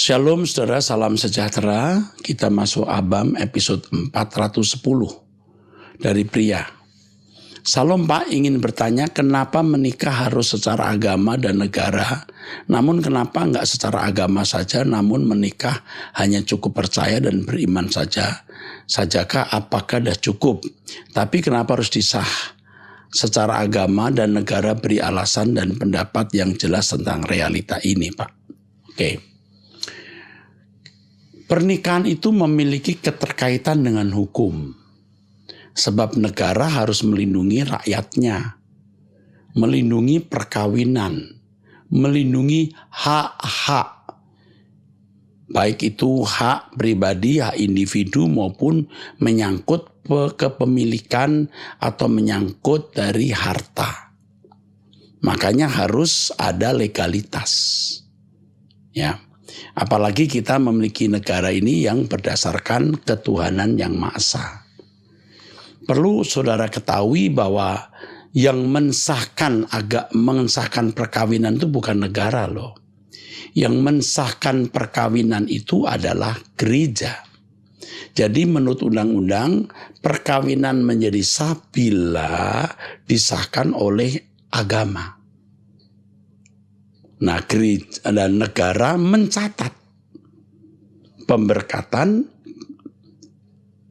Shalom saudara, salam sejahtera. Kita masuk Abam episode 410 dari pria. Salom Pak ingin bertanya, kenapa menikah harus secara agama dan negara? Namun kenapa enggak secara agama saja, namun menikah hanya cukup percaya dan beriman saja? Sajakah apakah dah cukup? Tapi kenapa harus disah? Secara agama dan negara beri alasan dan pendapat yang jelas tentang realita ini, Pak. Oke. Pernikahan itu memiliki keterkaitan dengan hukum. Sebab negara harus melindungi rakyatnya, melindungi perkawinan, melindungi hak-hak. Baik itu hak pribadi, hak individu maupun menyangkut kepemilikan atau menyangkut dari harta. Makanya harus ada legalitas. Ya. Apalagi kita memiliki negara ini yang berdasarkan ketuhanan yang Maha Esa. Perlu saudara ketahui bahwa yang mensahkan perkawinan itu bukan negara loh. Yang mensahkan perkawinan itu adalah gereja. Jadi menurut undang-undang perkawinan menjadi sah bila disahkan oleh agama. Nah, gereja dan negara mencatat pemberkatan,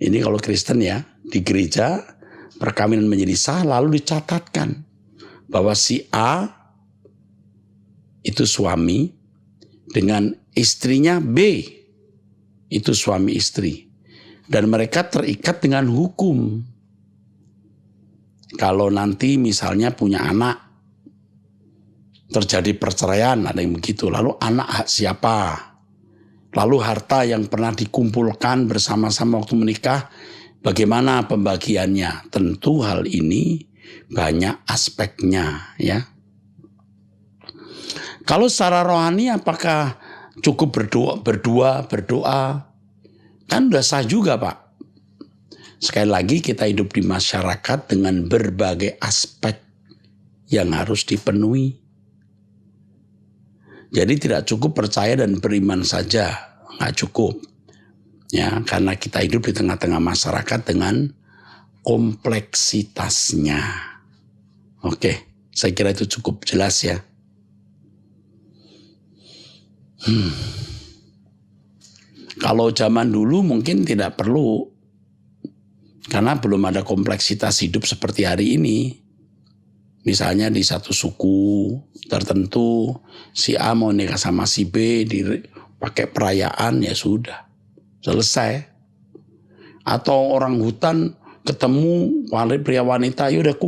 ini kalau Kristen ya, di gereja perkawinan menjadi sah lalu dicatatkan bahwa si A itu suami dengan istrinya B itu suami istri. Dan mereka terikat dengan hukum. Kalau nanti misalnya punya anak, terjadi perceraian, ada yang begitu. Lalu anak hak siapa? Lalu harta yang pernah dikumpulkan bersama-sama waktu menikah, bagaimana pembagiannya? Tentu hal ini banyak aspeknya, ya. Kalau secara rohani apakah cukup berdoa? Kan udah sah juga, Pak. Sekali lagi kita hidup di masyarakat dengan berbagai aspek yang harus dipenuhi. Jadi tidak cukup percaya dan beriman saja, nggak cukup. Ya, karena kita hidup di tengah-tengah masyarakat dengan kompleksitasnya. Oke, saya kira itu cukup jelas ya. Kalau zaman dulu mungkin tidak perlu, karena belum ada kompleksitas hidup seperti hari ini. Misalnya di satu suku tertentu, si A mau nikah sama si B, pakai perayaan, ya sudah, selesai. Atau orang hutan ketemu pria wanita, yaudah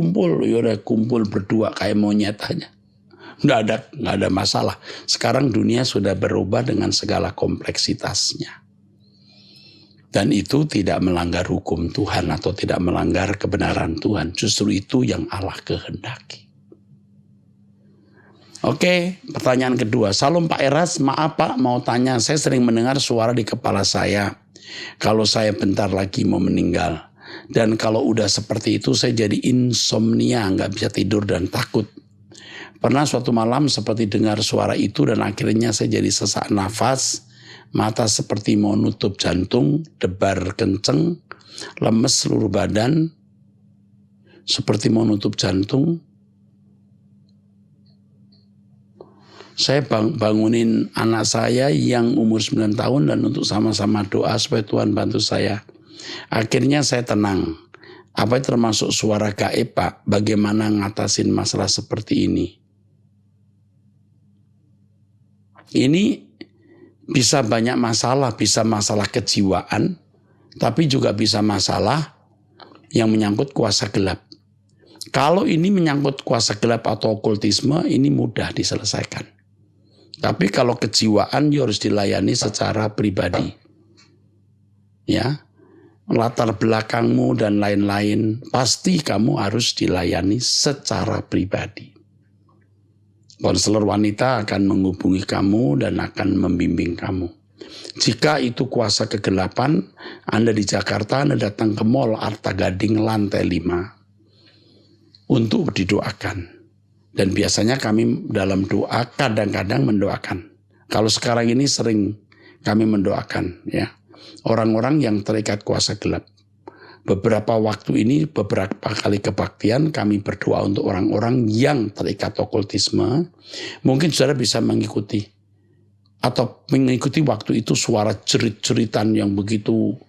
kumpul berdua kayak monyet aja. Nggak ada masalah. Sekarang dunia sudah berubah dengan segala kompleksitasnya. Dan itu tidak melanggar hukum Tuhan atau tidak melanggar kebenaran Tuhan. Justru itu yang Allah kehendaki. Oke, pertanyaan kedua. Salam Pak Eras, maaf Pak, mau tanya. Saya sering mendengar suara di kepala saya kalau saya bentar lagi mau meninggal. Dan kalau udah seperti itu saya jadi insomnia, nggak bisa tidur dan takut. Pernah suatu malam seperti dengar suara itu dan akhirnya saya jadi sesak nafas. Mata seperti mau nutup jantung, debar kenceng, lemes seluruh badan, seperti mau nutup jantung. Saya bangunin anak saya yang umur 9 tahun dan untuk sama-sama doa supaya Tuhan bantu saya. Akhirnya saya tenang. Apa termasuk suara gaib Pak? Bagaimana ngatasin masalah seperti ini? Ini bisa banyak masalah, bisa masalah kejiwaan, tapi juga bisa masalah yang menyangkut kuasa gelap. Kalau ini menyangkut kuasa gelap atau okultisme, ini mudah diselesaikan. Tapi kalau kejiwaan, ya harus dilayani secara pribadi. Ya, latar belakangmu dan lain-lain, pasti kamu harus dilayani secara pribadi. Konselor wanita akan menghubungi kamu dan akan membimbing kamu. Jika itu kuasa kegelapan, Anda di Jakarta, Anda datang ke Mall Arta Gading lantai 5 untuk didoakan. Dan biasanya kami dalam doa kadang-kadang mendoakan. Kalau sekarang ini sering kami mendoakan ya orang-orang yang terikat kuasa gelap. Beberapa waktu ini, beberapa kali kebaktian kami berdoa untuk orang-orang yang terikat okultisme. Mungkin saudara bisa mengikuti waktu itu suara jerit-jeritan yang begitu,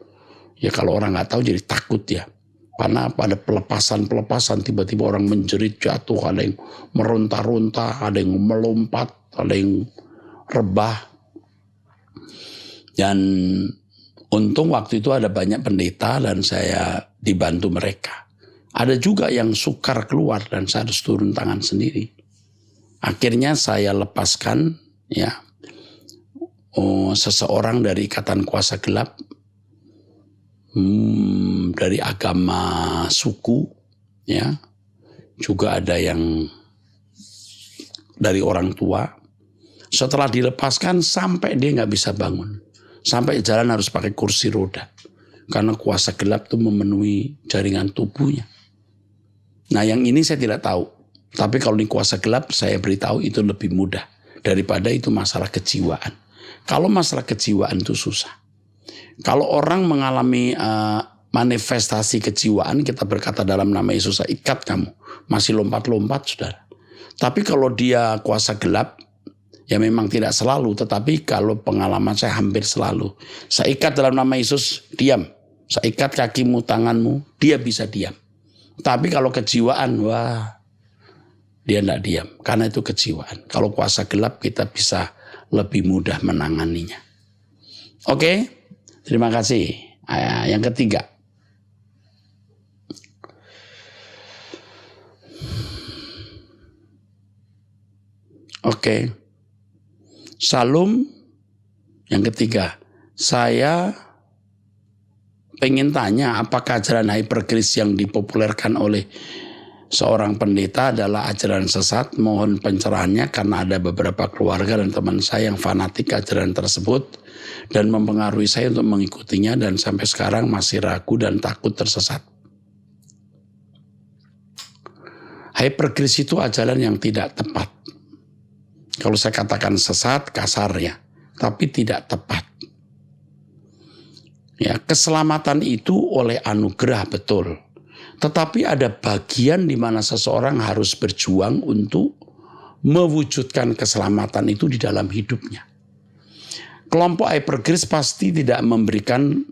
ya kalau orang nggak tahu jadi takut ya. Karena pada pelepasan tiba-tiba orang menjerit jatuh, ada yang meronta-ronta, ada yang melompat, ada yang rebah. Dan untung waktu itu ada banyak pendeta dan saya dibantu mereka. Ada juga yang sukar keluar dan saya harus turun tangan sendiri. Akhirnya saya lepaskan ya seseorang dari ikatan kuasa gelap, dari agama suku, ya, juga ada yang dari orang tua. Setelah dilepaskan sampai dia nggak bisa bangun, sampai jalan harus pakai kursi roda, karena kuasa gelap itu memenuhi jaringan tubuhnya. Nah yang ini saya tidak tahu, tapi kalau di kuasa gelap saya beritahu itu lebih mudah daripada itu masalah kejiwaan. Kalau masalah kejiwaan itu susah. Kalau orang mengalami manifestasi kejiwaan, kita berkata dalam nama Yesus, saya ikat kamu. Masih lompat-lompat, saudara. Tapi kalau dia kuasa gelap, ya memang tidak selalu. Tetapi kalau pengalaman saya hampir selalu. Saya ikat dalam nama Yesus, diam. Saya ikat kakimu, tanganmu, dia bisa diam. Tapi kalau kejiwaan, wah, dia tidak diam. Karena itu kejiwaan. Kalau kuasa gelap kita bisa lebih mudah menanganinya. Oke, terima kasih. Yang ketiga. Oke. Salum yang ketiga. Saya pengen tanya apakah ajaran hypergrace yang dipopulerkan oleh seorang pendeta adalah ajaran sesat. Mohon pencerahannya karena ada beberapa keluarga dan teman saya yang fanatik ajaran tersebut dan mempengaruhi saya untuk mengikutinya dan sampai sekarang masih ragu dan takut tersesat. Hypergrace itu ajaran yang tidak tepat. Kalau saya katakan sesat, kasar ya, tapi tidak tepat. Ya, keselamatan itu oleh anugerah betul. Tetapi ada bagian di mana seseorang harus berjuang untuk mewujudkan keselamatan itu di dalam hidupnya. Kelompok hypergrace pasti tidak memberikan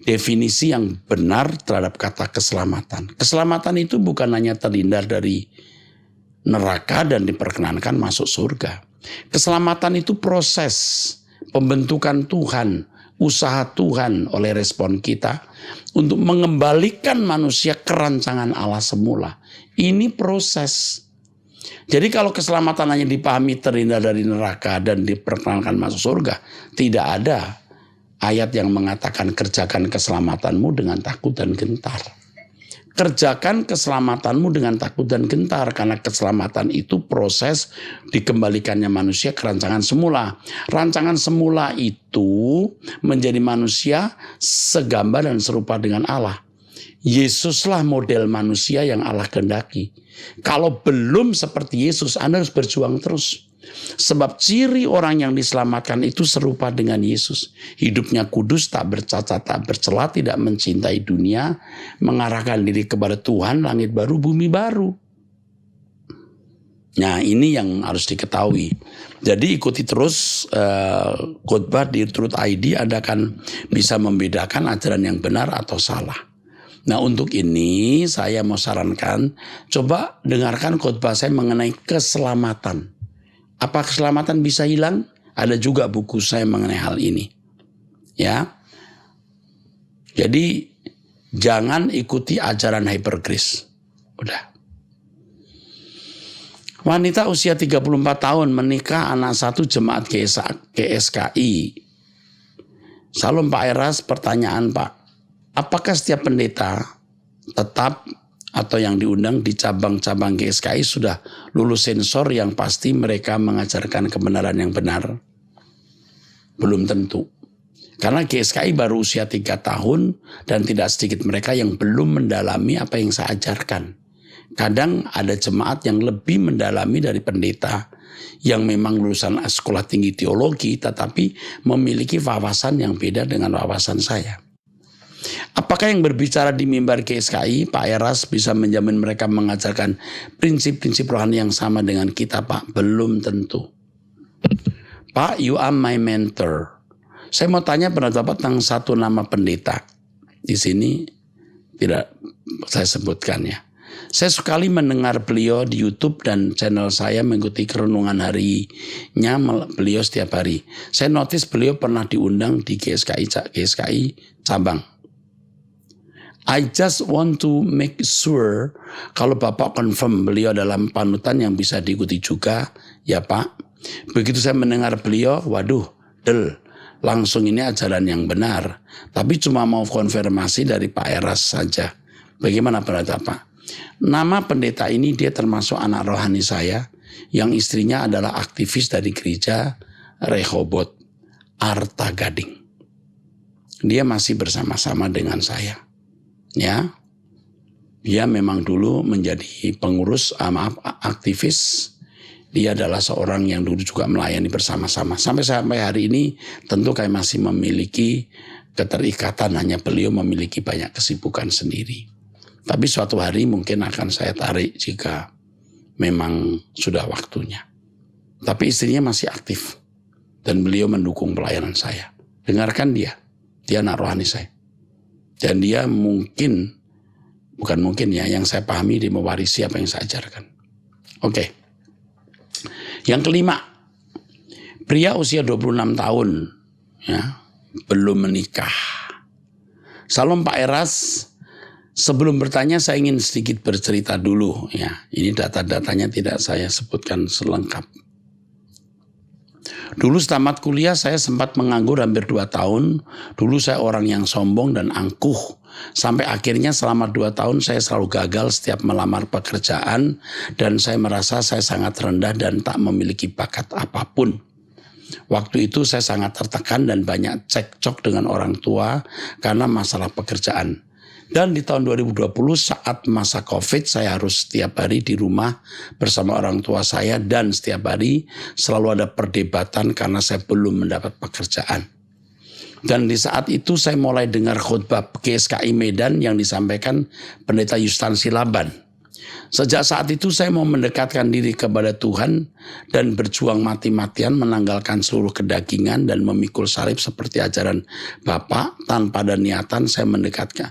definisi yang benar terhadap kata keselamatan. Keselamatan itu bukan hanya terhindar dari neraka dan diperkenankan masuk surga. Keselamatan itu proses pembentukan Tuhan, usaha Tuhan oleh respon kita untuk mengembalikan manusia ke rancangan Allah semula. Ini proses. Jadi kalau keselamatan hanya dipahami terhindar dari neraka dan diperkenankan masuk surga, tidak ada ayat yang mengatakan kerjakan keselamatanmu dengan takut dan gentar. Kerjakan keselamatanmu dengan takut dan gentar, karena keselamatan itu proses dikembalikannya manusia ke rancangan semula. Rancangan semula itu menjadi manusia segambar dan serupa dengan Allah. Yesuslah model manusia yang Allah kehendaki. Kalau belum seperti Yesus, Anda harus berjuang terus. Sebab ciri orang yang diselamatkan itu serupa dengan Yesus. Hidupnya kudus, tak bercacat, tak bercela, tidak mencintai dunia, mengarahkan diri kepada Tuhan, langit baru, bumi baru. Nah ini yang harus diketahui. Jadi ikuti terus khotbah di Truth ID, Anda akan bisa membedakan ajaran yang benar atau salah. Nah untuk ini saya mau sarankan, coba dengarkan khotbah saya mengenai keselamatan. Apa keselamatan bisa hilang? Ada juga buku saya mengenai hal ini. Ya. Jadi jangan ikuti ajaran hypergrace. Udah. Wanita usia 34 tahun menikah anak satu jemaat GSKI. Salam Pak Eras, pertanyaan Pak. Apakah setiap pendeta tetap atau yang diundang di cabang-cabang GSKI sudah lulus sensor yang pasti mereka mengajarkan kebenaran yang benar? Belum tentu. Karena GSKI baru usia 3 tahun dan tidak sedikit mereka yang belum mendalami apa yang saya ajarkan. Kadang ada jemaat yang lebih mendalami dari pendeta yang memang lulusan sekolah tinggi teologi tetapi memiliki wawasan yang beda dengan wawasan saya. Apakah yang berbicara di mimbar GSKI, Pak Eras, bisa menjamin mereka mengajarkan prinsip-prinsip rohani yang sama dengan kita, Pak? Belum tentu. Pak, you are my mentor. Saya mau tanya pendapat tentang satu nama pendeta. Di sini tidak saya sebutkan ya. Saya sekali mendengar beliau di YouTube dan channel saya mengikuti renungan harinya beliau setiap hari. Saya notice beliau pernah diundang di GSKI cabang. I just want to make sure kalau Bapak confirm beliau dalam panutan yang bisa diikuti juga, ya Pak. Begitu saya mendengar beliau, waduh, langsung ini ajaran yang benar. Tapi cuma mau konfirmasi dari Pak Eras saja. Bagaimana pendapat Pak? Nama pendeta ini dia termasuk anak rohani saya yang istrinya adalah aktivis dari gereja Rehoboth Arta Gading. Dia masih bersama-sama dengan saya. Ya, dia memang dulu menjadi pengurus, aktivis. Dia adalah seorang yang dulu juga melayani bersama-sama. Sampai hari ini tentu kami masih memiliki keterikatan, hanya beliau memiliki banyak kesibukan sendiri. Tapi suatu hari mungkin akan saya tarik jika memang sudah waktunya. Tapi istrinya masih aktif dan beliau mendukung pelayanan saya. Dengarkan dia anak rohani saya. Dan dia bukan mungkin ya, yang saya pahami dia mewarisi apa yang saya ajarkan. Oke. Yang kelima, pria usia 26 tahun ya, belum menikah. Salam Pak Eras, sebelum bertanya saya ingin sedikit bercerita dulu ya. Ini data-datanya tidak saya sebutkan selengkap. Dulu setamat kuliah saya sempat menganggur hampir 2 tahun. Dulu saya orang yang sombong dan angkuh. Sampai akhirnya selama 2 tahun saya selalu gagal setiap melamar pekerjaan. Dan saya merasa saya sangat rendah dan tak memiliki bakat apapun. Waktu itu saya sangat tertekan dan banyak cekcok dengan orang tua karena masalah pekerjaan. Dan di tahun 2020 saat masa COVID saya harus setiap hari di rumah bersama orang tua saya dan setiap hari selalu ada perdebatan karena saya belum mendapat pekerjaan. Dan di saat itu saya mulai dengar khotbah GSKI Medan yang disampaikan Pendeta Yustansi Laban. Sejak saat itu saya mau mendekatkan diri kepada Tuhan dan berjuang mati-matian menanggalkan seluruh kedagingan dan memikul salib seperti ajaran Bapak. Tanpa ada niatan saya mendekatkan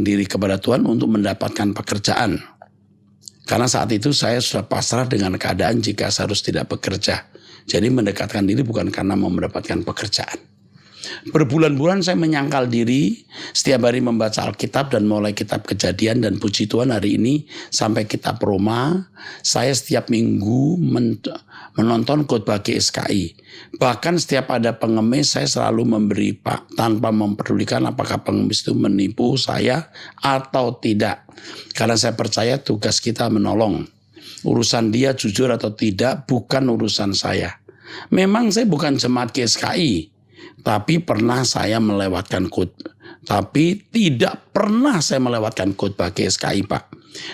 diri kepada Tuhan untuk mendapatkan pekerjaan. Karena saat itu saya sudah pasrah dengan keadaan jika saya harus tidak bekerja. Jadi mendekatkan diri bukan karena mau mendapatkan pekerjaan. Berbulan-bulan saya menyangkal diri, setiap hari membaca Alkitab dan mulai kitab Kejadian dan puji Tuhan hari ini sampai kitab Roma. Saya setiap minggu menonton khotbah GSKI. Bahkan setiap ada pengemis saya selalu memberi Pak tanpa mempedulikan apakah pengemis itu menipu saya atau tidak. Karena saya percaya tugas kita menolong. Urusan dia jujur atau tidak bukan urusan saya. Memang saya bukan jemaat GSKI. Tapi tidak pernah saya melewatkan khotbah GSKI Pak.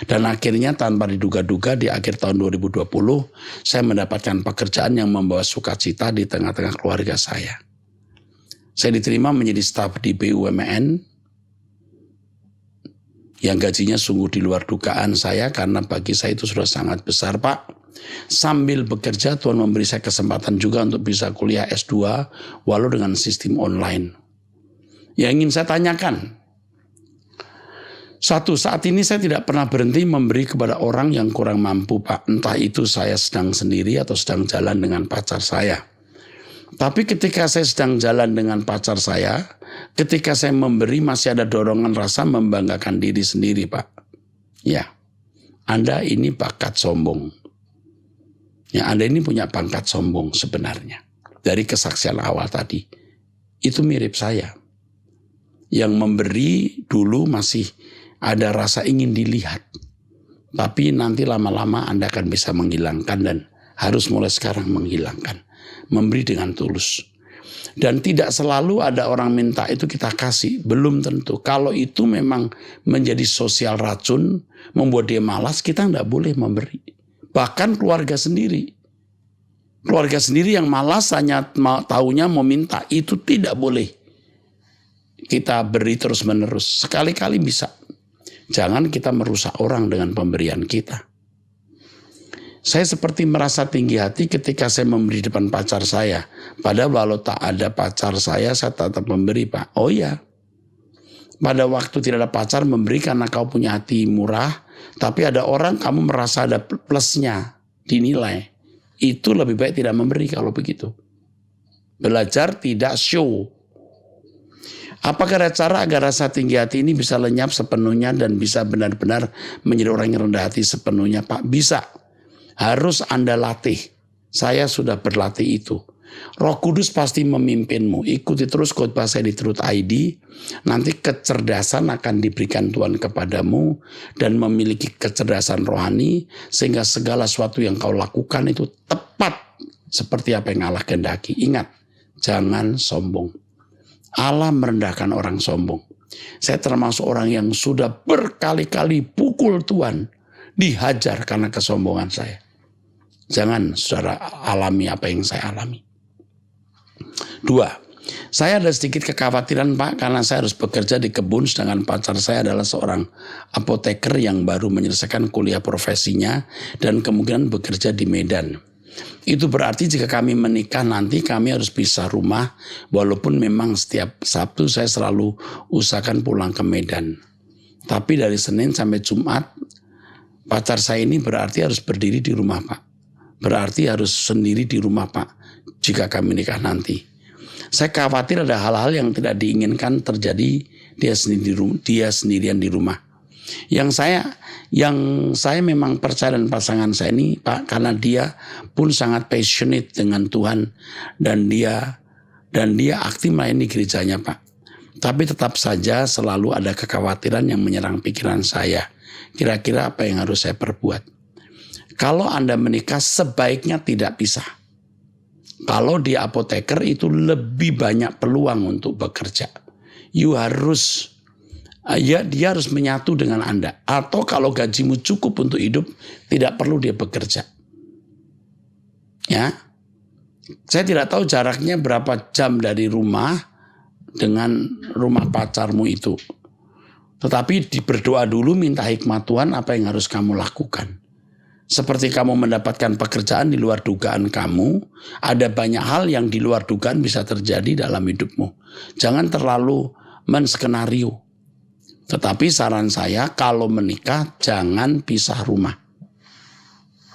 Dan akhirnya tanpa diduga-duga di akhir tahun 2020 saya mendapatkan pekerjaan yang membawa sukacita di tengah-tengah keluarga saya. Saya diterima menjadi staf di BUMN yang gajinya sungguh di luar dugaan saya karena bagi saya itu sudah sangat besar Pak. Sambil bekerja Tuhan memberi saya kesempatan juga untuk bisa kuliah S2 walau dengan sistem online. Yang ingin saya tanyakan, satu, saat ini saya tidak pernah berhenti memberi kepada orang yang kurang mampu Pak. Entah itu saya sedang sendiri atau sedang jalan dengan pacar saya. Tapi ketika saya sedang jalan dengan pacar saya, ketika saya memberi masih ada dorongan rasa membanggakan diri sendiri Pak. Ya, Anda ini bakat sombong. Ya, Anda ini punya pangkat sombong sebenarnya. Dari kesaksian awal tadi. Itu mirip saya. Yang memberi dulu masih ada rasa ingin dilihat. Tapi nanti lama-lama Anda akan bisa menghilangkan dan harus mulai sekarang menghilangkan. Memberi dengan tulus. Dan tidak selalu ada orang minta itu kita kasih, belum tentu. Kalau itu memang menjadi sosial racun, membuat dia malas, kita tidak boleh memberi. Bahkan keluarga sendiri. Keluarga sendiri yang malas hanya taunya meminta, itu tidak boleh kita beri terus-menerus. Sekali-kali bisa. Jangan kita merusak orang dengan pemberian kita. Saya seperti merasa tinggi hati ketika saya memberi depan pacar saya. Padahal walau tak ada pacar saya tetap memberi, Pak. Oh iya. Pada waktu tidak ada pacar memberi karena kau punya hati murah. Tapi ada orang kamu merasa ada plusnya, dinilai. Itu lebih baik tidak memberi kalau begitu. Belajar tidak show. Apakah ada cara agar rasa tinggi hati ini bisa lenyap sepenuhnya dan bisa benar-benar menjadi orang yang rendah hati sepenuhnya, Pak? Bisa. Harus Anda latih. Saya sudah berlatih itu. Roh Kudus pasti memimpinmu. Ikuti terus khotbah saya di Truth ID. Nanti kecerdasan akan diberikan Tuhan kepadamu dan memiliki kecerdasan rohani sehingga segala sesuatu yang kau lakukan itu tepat seperti apa yang Allah kehendaki. Ingat, jangan sombong. Allah merendahkan orang sombong. Saya termasuk orang yang sudah berkali-kali pukul Tuhan, dihajar karena kesombongan saya. Jangan saudara alami apa yang saya alami. 2, saya ada sedikit kekhawatiran, Pak, karena saya harus bekerja di kebun sedangkan pacar saya adalah seorang apoteker yang baru menyelesaikan kuliah profesinya dan kemungkinan bekerja di Medan. Itu berarti jika kami menikah nanti kami harus pisah rumah, walaupun memang setiap Sabtu saya selalu usahakan pulang ke Medan. Tapi dari Senin sampai Jumat pacar saya ini berarti harus berdiri di rumah, Pak. Berarti harus sendiri di rumah, Pak, jika kami nikah nanti. Saya khawatir ada hal-hal yang tidak diinginkan terjadi dia sendirian di rumah. Yang saya memang percaya dan pasangan saya ini, Pak, karena dia pun sangat passionate dengan Tuhan dan dia aktif melayani gerejanya, Pak. Tapi tetap saja selalu ada kekhawatiran yang menyerang pikiran saya. Kira-kira apa yang harus saya perbuat? Kalau Anda menikah sebaiknya tidak pisah. Kalau dia apoteker itu lebih banyak peluang untuk bekerja. Dia harus menyatu dengan Anda. Atau kalau gajimu cukup untuk hidup, tidak perlu dia bekerja. Ya, saya tidak tahu jaraknya berapa jam dari rumah dengan rumah pacarmu itu. Tetapi berdoa dulu, minta hikmat Tuhan apa yang harus kamu lakukan. Seperti kamu mendapatkan pekerjaan di luar dugaan kamu, ada banyak hal yang di luar dugaan bisa terjadi dalam hidupmu. Jangan terlalu menskenario. Tetapi saran saya kalau menikah jangan pisah rumah.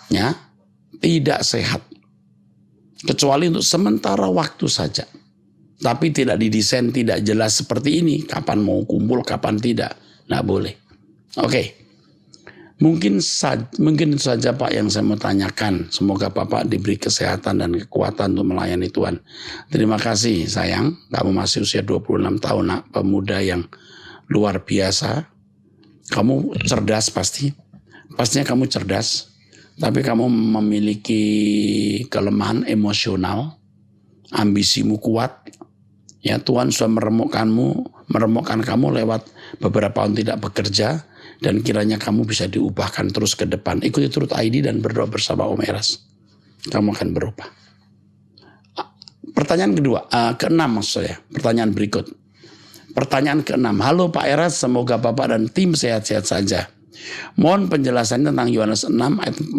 Ya, tidak sehat. Kecuali untuk sementara waktu saja. Tapi tidak didesain, tidak jelas seperti ini. Kapan mau kumpul, kapan tidak. Nggak boleh. Oke. Mungkin saja Pak yang saya mau tanyakan. Semoga Bapak diberi kesehatan dan kekuatan untuk melayani Tuhan. Terima kasih sayang. Kamu masih usia 26 tahun, nak, pemuda yang luar biasa. Kamu cerdas pasti. Pastinya kamu cerdas. Tapi kamu memiliki kelemahan emosional. Ambisimu kuat. Ya, Tuhan sudah meremukkan kamu lewat beberapa tahun tidak bekerja. Dan kiranya kamu bisa diubahkan terus ke depan. Ikuti Truth ID dan berdoa bersama Om Eras. Kamu akan berubah. Pertanyaan keenam maksud saya. Pertanyaan berikut. Pertanyaan keenam. Halo Pak Eras, semoga Bapak dan tim sehat-sehat saja. Mohon penjelasan tentang Yohanes 6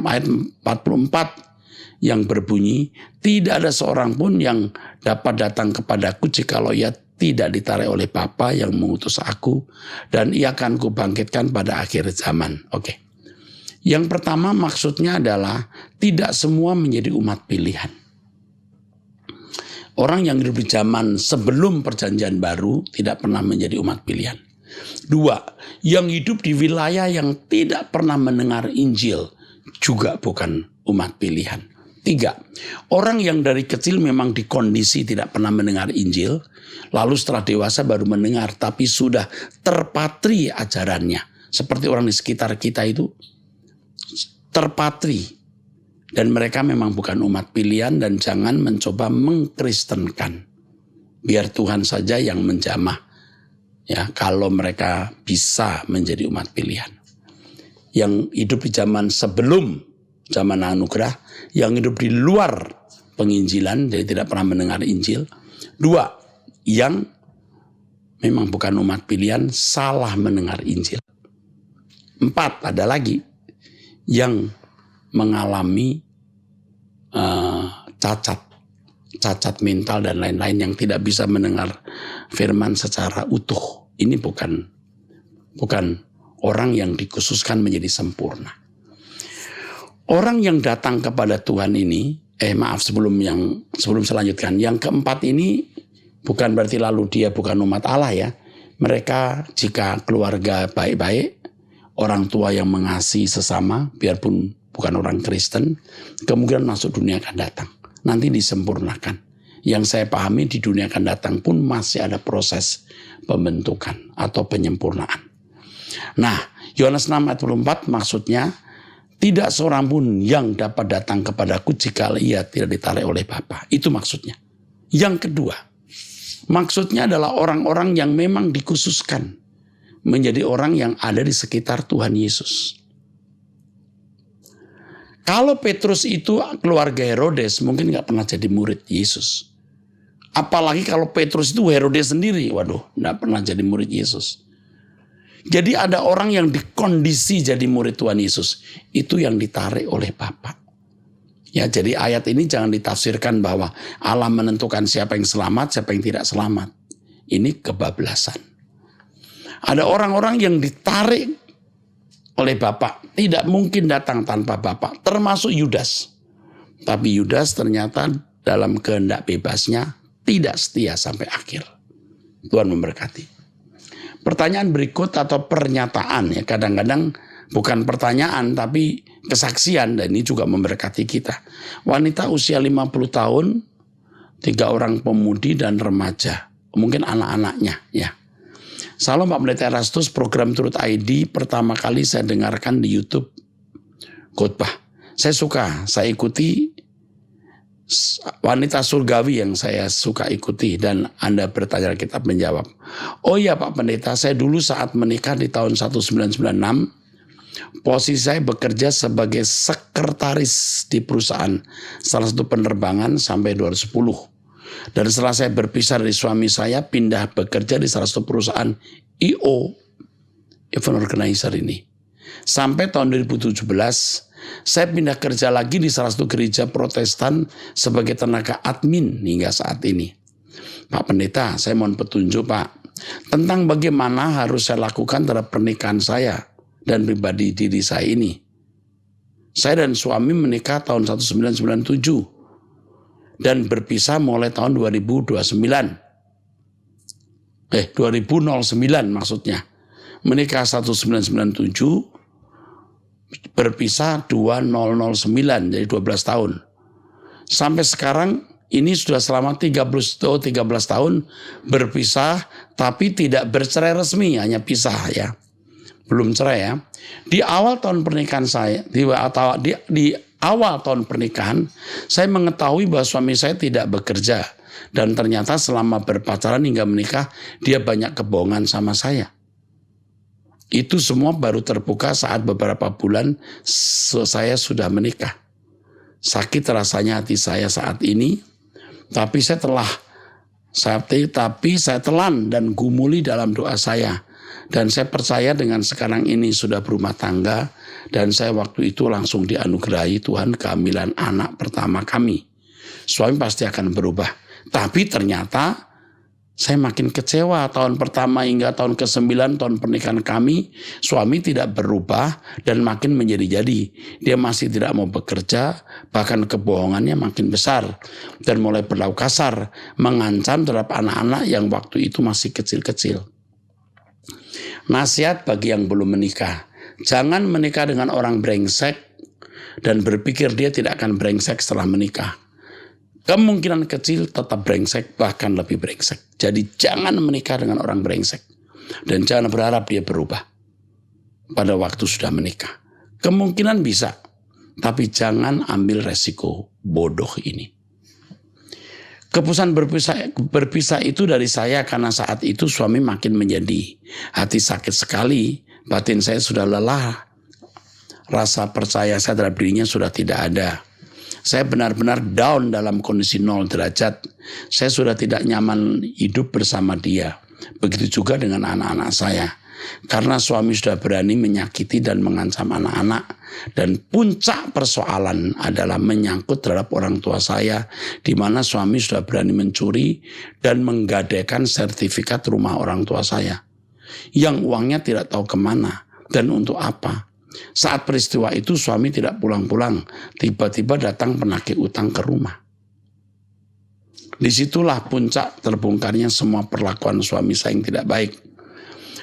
ayat 44 yang berbunyi, tidak ada seorang pun yang dapat datang kepadaku jikalau ia tidak ditarik oleh Bapa yang mengutus aku, dan ia akan kubangkitkan pada akhir zaman. Oke. Yang pertama maksudnya adalah tidak semua menjadi umat pilihan. Orang yang hidup di zaman sebelum perjanjian baru tidak pernah menjadi umat pilihan. 2, yang hidup di wilayah yang tidak pernah mendengar Injil juga bukan umat pilihan. 3, orang yang dari kecil memang di kondisi tidak pernah mendengar Injil, lalu setelah dewasa baru mendengar, tapi sudah terpatri ajarannya. Seperti orang di sekitar kita itu terpatri. Dan mereka memang bukan umat pilihan dan jangan mencoba mengkristenkan. Biar Tuhan saja yang menjamah. Ya, kalau mereka bisa menjadi umat pilihan. Yang hidup di zaman sebelum zaman anugerah, yang hidup di luar penginjilan, jadi tidak pernah mendengar Injil. 2, yang memang bukan umat pilihan, salah mendengar Injil. 4, ada lagi yang mengalami cacat mental dan lain-lain, yang tidak bisa mendengar firman secara utuh. Ini bukan orang yang dikhususkan menjadi sempurna. Orang yang datang kepada Tuhan ini, sebelum saya lanjutkan, yang keempat ini bukan berarti lalu dia bukan umat Allah ya. Mereka jika keluarga baik-baik, orang tua yang mengasihi sesama, biarpun bukan orang Kristen, kemungkinan masuk dunia akan datang. Nanti disempurnakan. Yang saya pahami di dunia akan datang pun masih ada proses pembentukan atau penyempurnaan. Nah, Yohanes 6 ayat 24 maksudnya, tidak seorang pun yang dapat datang kepadaku jika ia tidak ditarik oleh Bapa. Itu maksudnya. Yang kedua, maksudnya adalah orang-orang yang memang dikhususkan menjadi orang yang ada di sekitar Tuhan Yesus. Kalau Petrus itu keluarga Herodes, mungkin gak pernah jadi murid Yesus. Apalagi kalau Petrus itu Herodes sendiri, waduh, gak pernah jadi murid Yesus. Jadi ada orang yang dikondisi jadi murid Tuhan Yesus, itu yang ditarik oleh Bapa. Ya, jadi ayat ini jangan ditafsirkan bahwa Allah menentukan siapa yang selamat, siapa yang tidak selamat. Ini kebablasan. Ada orang-orang yang ditarik oleh Bapa, tidak mungkin datang tanpa Bapa, termasuk Yudas. Tapi Yudas ternyata dalam kehendak bebasnya tidak setia sampai akhir. Tuhan memberkati. Pertanyaan berikut atau pernyataan, ya kadang-kadang bukan pertanyaan tapi kesaksian, dan ini juga memberkati kita. Wanita usia 50 tahun, 3 orang pemudi dan remaja, mungkin anak-anaknya ya. Salam Pak Pendeta Erastus, program Turut ID pertama kali saya dengarkan di YouTube khotbah. Saya suka, saya ikuti wanita surgawi yang saya suka ikuti, dan Anda bertanya kita menjawab. Oh iya Pak Pendeta, saya dulu saat menikah di tahun 1996, posisi saya bekerja sebagai sekretaris di perusahaan salah satu penerbangan sampai 2010. Dan setelah saya berpisah dari suami saya, pindah bekerja di salah satu perusahaan I.O. event organizer ini. Sampai tahun 2017, saya pindah kerja lagi di salah satu gereja Protestan sebagai tenaga admin hingga saat ini. Pak Pendeta, saya mohon petunjuk Pak, tentang bagaimana harus saya lakukan terhadap pernikahan saya dan pribadi diri saya ini. Saya dan suami menikah tahun 1997 dan berpisah mulai tahun 2009 maksudnya. Menikah 1997, berpisah 2009, jadi 12 tahun. Sampai sekarang ini sudah selama 13 tahun berpisah, tapi tidak bercerai resmi, hanya pisah ya. Belum cerai ya. Di awal tahun pernikahan saya, di awal tahun pernikahan, saya mengetahui bahwa suami saya tidak bekerja. Dan ternyata selama berpacaran hingga menikah, dia banyak kebohongan sama saya. Itu semua baru terbuka saat beberapa bulan saya sudah menikah. Sakit rasanya hati saya saat ini, tapi saya telan dan gumuli dalam doa saya. Dan saya percaya dengan sekarang ini sudah berumah tangga, dan saya waktu itu langsung dianugerahi Tuhan kehamilan anak pertama kami. Suami pasti akan berubah. Tapi ternyata saya makin kecewa tahun pertama hingga tahun ke-9 tahun pernikahan kami, suami tidak berubah dan makin menjadi-jadi. Dia masih tidak mau bekerja, bahkan kebohongannya makin besar. Dan mulai berlaku kasar, mengancam terhadap anak-anak yang waktu itu masih kecil-kecil. Nasihat bagi yang belum menikah, jangan menikah dengan orang brengsek dan berpikir dia tidak akan brengsek setelah menikah. Kemungkinan kecil tetap brengsek, bahkan lebih brengsek. Jadi jangan menikah dengan orang brengsek. Dan jangan berharap dia berubah pada waktu sudah menikah. Kemungkinan bisa, tapi jangan ambil resiko bodoh ini. Keputusan berpisah itu dari saya karena saat itu suami makin menjadi hati sakit sekali. Batin saya sudah lelah. Rasa percaya saya terhadap dirinya sudah tidak ada. Saya benar-benar down dalam kondisi 0 derajat. Saya sudah tidak nyaman hidup bersama dia. Begitu juga dengan anak-anak saya. Karena suami sudah berani menyakiti dan mengancam anak-anak. Dan puncak persoalan adalah menyangkut terhadap orang tua saya, di mana suami sudah berani mencuri dan menggadaikan sertifikat rumah orang tua saya. Yang uangnya tidak tahu kemana dan untuk apa. Saat peristiwa itu suami tidak pulang-pulang, tiba-tiba datang penagih utang ke rumah. Disitulah puncak terbongkarnya semua perlakuan suami saya yang tidak baik.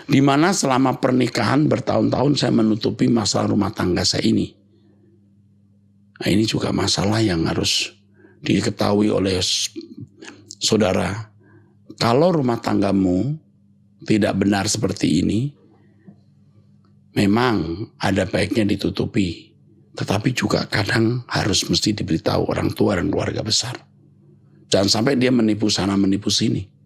Di mana selama pernikahan bertahun-tahun saya menutupi masalah rumah tangga saya ini. Nah, ini juga masalah yang harus diketahui oleh saudara. Kalau rumah tanggamu tidak benar seperti ini, memang ada baiknya ditutupi. Tetapi juga kadang harus mesti diberitahu orang tua dan keluarga besar. Jangan sampai dia menipu sana menipu sini.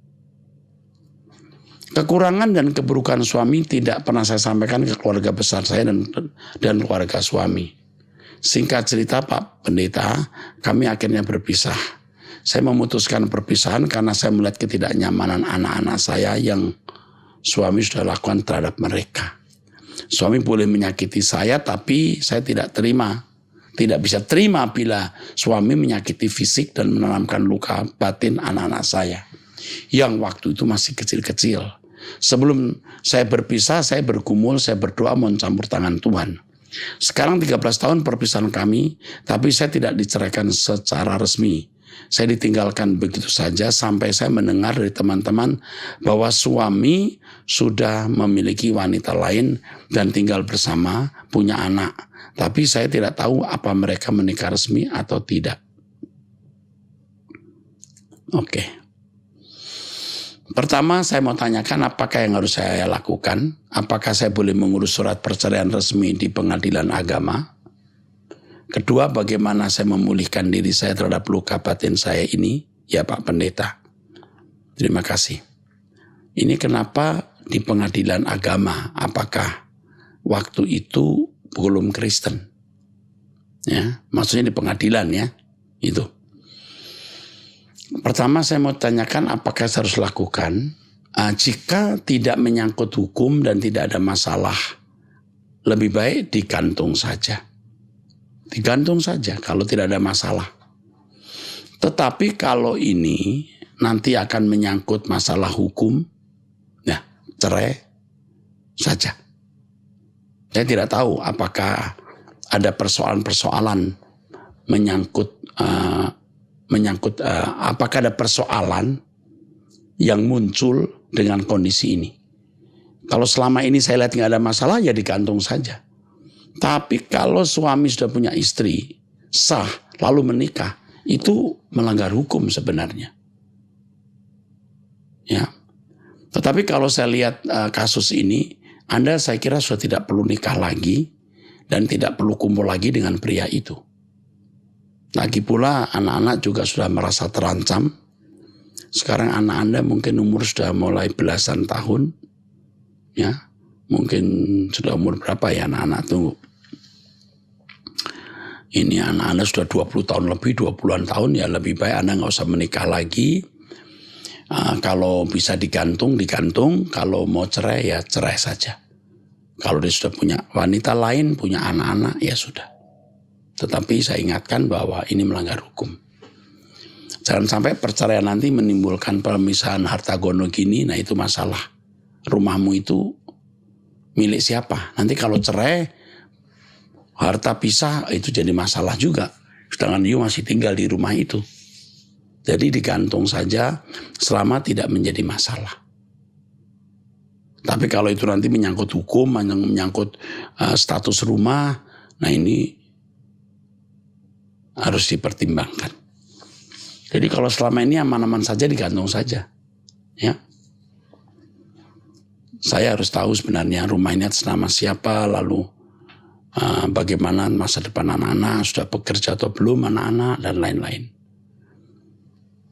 Kekurangan dan keburukan suami tidak pernah saya sampaikan ke keluarga besar saya dan keluarga suami. Singkat cerita Pak Pendeta, kami akhirnya berpisah. Saya memutuskan perpisahan karena saya melihat ketidaknyamanan anak-anak saya yang suami sudah lakukan terhadap mereka. Suami boleh menyakiti saya, tapi saya tidak terima. Tidak bisa terima bila suami menyakiti fisik dan menanamkan luka batin anak-anak saya. Yang waktu itu masih kecil-kecil. Sebelum saya berpisah, saya bergumul, saya berdoa mohon campur tangan Tuhan. Sekarang 13 tahun perpisahan kami, tapi saya tidak diceraikan secara resmi. Saya ditinggalkan begitu saja sampai saya mendengar dari teman-teman bahwa suami sudah memiliki wanita lain dan tinggal bersama, punya anak. Tapi saya tidak tahu apa mereka menikah resmi atau tidak. Oke. Pertama saya mau tanyakan apakah yang harus saya lakukan? Apakah saya boleh mengurus surat perceraian resmi di pengadilan agama? Kedua, bagaimana saya memulihkan diri saya terhadap luka batin saya ini? Ya Pak Pendeta. Terima kasih. Ini kenapa di pengadilan agama? Apakah waktu itu belum Kristen? Ya, maksudnya di pengadilan ya, itu. Pertama saya mau tanyakan apakah saya harus lakukan. Jika tidak menyangkut hukum dan tidak ada masalah, lebih baik digantung saja. Digantung saja kalau tidak ada masalah. Tetapi kalau ini nanti akan menyangkut masalah hukum, ya cerai saja. Saya tidak tahu apakah ada persoalan-persoalan menyangkut apakah ada persoalan yang muncul dengan kondisi ini. Kalau selama ini saya lihat nggak ada masalah, ya digantung saja. Tapi kalau suami sudah punya istri, sah, lalu menikah, itu melanggar hukum sebenarnya. Ya. Tetapi kalau saya lihat kasus ini, Anda saya kira sudah tidak perlu nikah lagi dan tidak perlu kumpul lagi dengan pria itu. Lagi pula anak-anak juga sudah merasa terancam. Sekarang anak Anda mungkin umur sudah mulai belasan tahun. Ya, mungkin sudah umur berapa ya anak-anak tunggu. Ini anak Anda sudah 20 tahun lebih, 20-an tahun, ya lebih baik Anda nggak usah menikah lagi. Kalau bisa digantung. Kalau mau cerai ya cerai saja. Kalau dia sudah punya wanita lain, punya anak-anak, ya sudah. Tetapi saya ingatkan bahwa ini melanggar hukum. Jangan sampai perceraian nanti menimbulkan pemisahan harta gono gini, nah itu masalah. Rumahmu itu milik siapa? Nanti kalau cerai, harta pisah itu jadi masalah juga. Sedangkan you masih tinggal di rumah itu. Jadi digantung saja selama tidak menjadi masalah. Tapi kalau itu nanti menyangkut hukum, menyangkut status rumah, nah ini harus dipertimbangkan. Jadi kalau selama ini aman-aman saja digantung saja. Ya. Saya harus tahu sebenarnya rumah ini atas nama siapa, lalu bagaimana masa depan anak-anak, sudah bekerja atau belum anak-anak, dan lain-lain.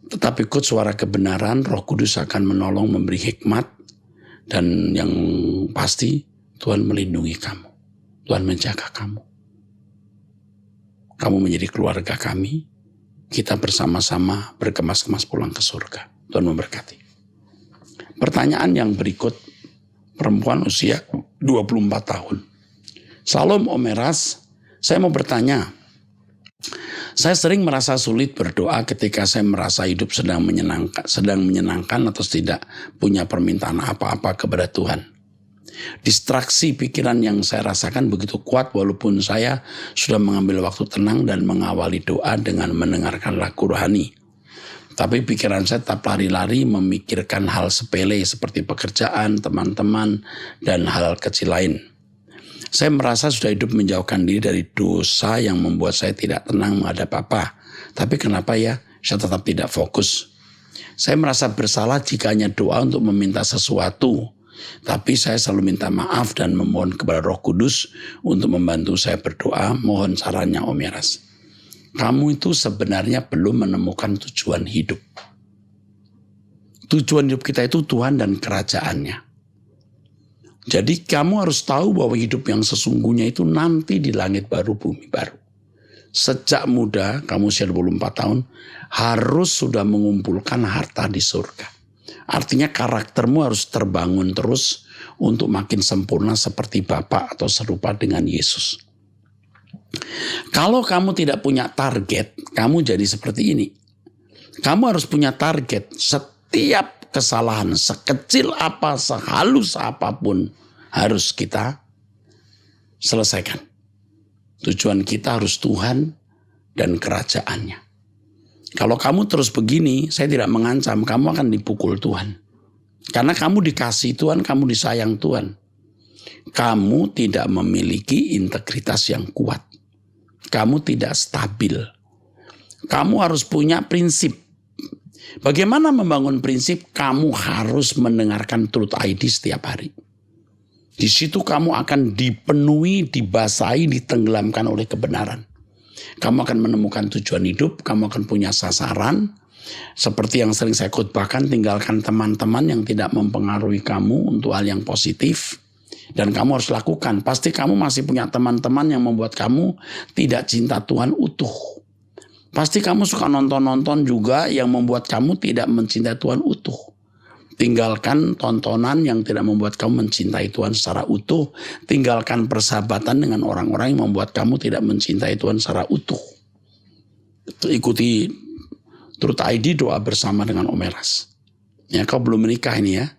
Tetapi ikut suara kebenaran, Roh Kudus akan menolong, memberi hikmat, dan yang pasti Tuhan melindungi kamu. Tuhan menjaga kamu. Kamu menjadi keluarga kami. Kita bersama-sama berkemas-kemas pulang ke surga. Tuhan memberkati. Pertanyaan yang berikut, perempuan usia 24 tahun. Salam Om Eras, saya mau bertanya. Saya sering merasa sulit berdoa ketika saya merasa hidup sedang menyenangkan atau tidak punya permintaan apa-apa kepada Tuhan. Distraksi pikiran yang saya rasakan begitu kuat walaupun saya sudah mengambil waktu tenang dan mengawali doa dengan mendengarkan lagu rohani. Tapi pikiran saya tetap lari-lari memikirkan hal sepele seperti pekerjaan, teman-teman, dan hal kecil lain. Saya merasa sudah hidup menjauhkan diri dari dosa yang membuat saya tidak tenang menghadap apa. Tapi kenapa ya saya tetap tidak fokus? Saya merasa bersalah jika hanya doa untuk meminta sesuatu. Tapi saya selalu minta maaf dan memohon kepada Roh Kudus untuk membantu saya berdoa. Mohon sarannya Om Eras. Kamu itu sebenarnya belum menemukan tujuan hidup. Tujuan hidup kita itu Tuhan dan kerajaannya. Jadi kamu harus tahu bahwa hidup yang sesungguhnya itu nanti di langit baru, bumi baru. Sejak muda, kamu usia 24 tahun, harus sudah mengumpulkan harta di surga. Artinya karaktermu harus terbangun terus untuk makin sempurna seperti Bapa atau serupa dengan Yesus. Kalau kamu tidak punya target, kamu jadi seperti ini. Kamu harus punya target. Setiap kesalahan sekecil apa, sehalus apapun harus kita selesaikan. Tujuan kita harus Tuhan dan kerajaannya. Kalau kamu terus begini, saya tidak mengancam, kamu akan dipukul Tuhan. Karena kamu dikasih Tuhan, kamu disayang Tuhan. Kamu tidak memiliki integritas yang kuat. Kamu tidak stabil. Kamu harus punya prinsip. Bagaimana membangun prinsip? Kamu harus mendengarkan Truth ID setiap hari. Di situ kamu akan dipenuhi, dibasahi, ditenggelamkan oleh kebenaran. Kamu akan menemukan tujuan hidup, kamu akan punya sasaran. Seperti yang sering saya khotbahkan, tinggalkan teman-teman yang tidak mempengaruhi kamu untuk hal yang positif. Dan kamu harus lakukan. Pasti kamu masih punya teman-teman yang membuat kamu tidak cinta Tuhan utuh. Pasti kamu suka nonton-nonton juga yang membuat kamu tidak mencintai Tuhan utuh. Tinggalkan tontonan yang tidak membuat kamu mencintai Tuhan secara utuh. Tinggalkan persahabatan dengan orang-orang yang membuat kamu tidak mencintai Tuhan secara utuh. Ikuti Truth ID, doa bersama dengan Om Eras. Ya, kau belum menikah ini ya.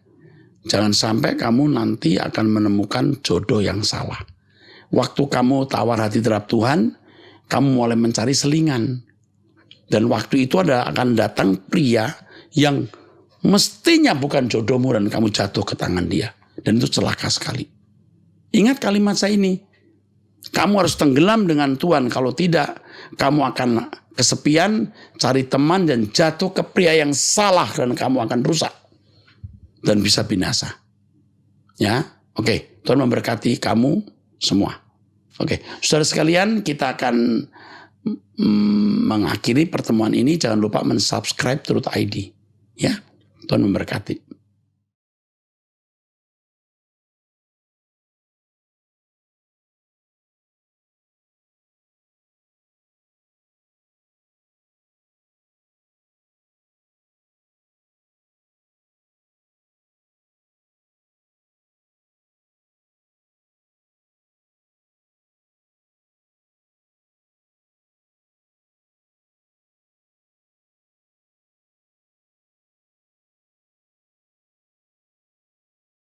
Jangan sampai kamu nanti akan menemukan jodoh yang salah. Waktu kamu tawar hati terhadap Tuhan, kamu mulai mencari selingan. Dan waktu itu akan datang pria yang mestinya bukan jodohmu dan kamu jatuh ke tangan dia. Dan itu celaka sekali. Ingat kalimat saya ini. Kamu harus tenggelam dengan Tuhan. Kalau tidak, kamu akan kesepian, cari teman dan jatuh ke pria yang salah dan kamu akan rusak. Dan bisa binasa. Ya, oke. Tuhan memberkati kamu semua. Oke, saudara sekalian, kita akan mengakhiri pertemuan ini. Jangan lupa mensubscribe Truth ID. Ya. Tuhan memberkati.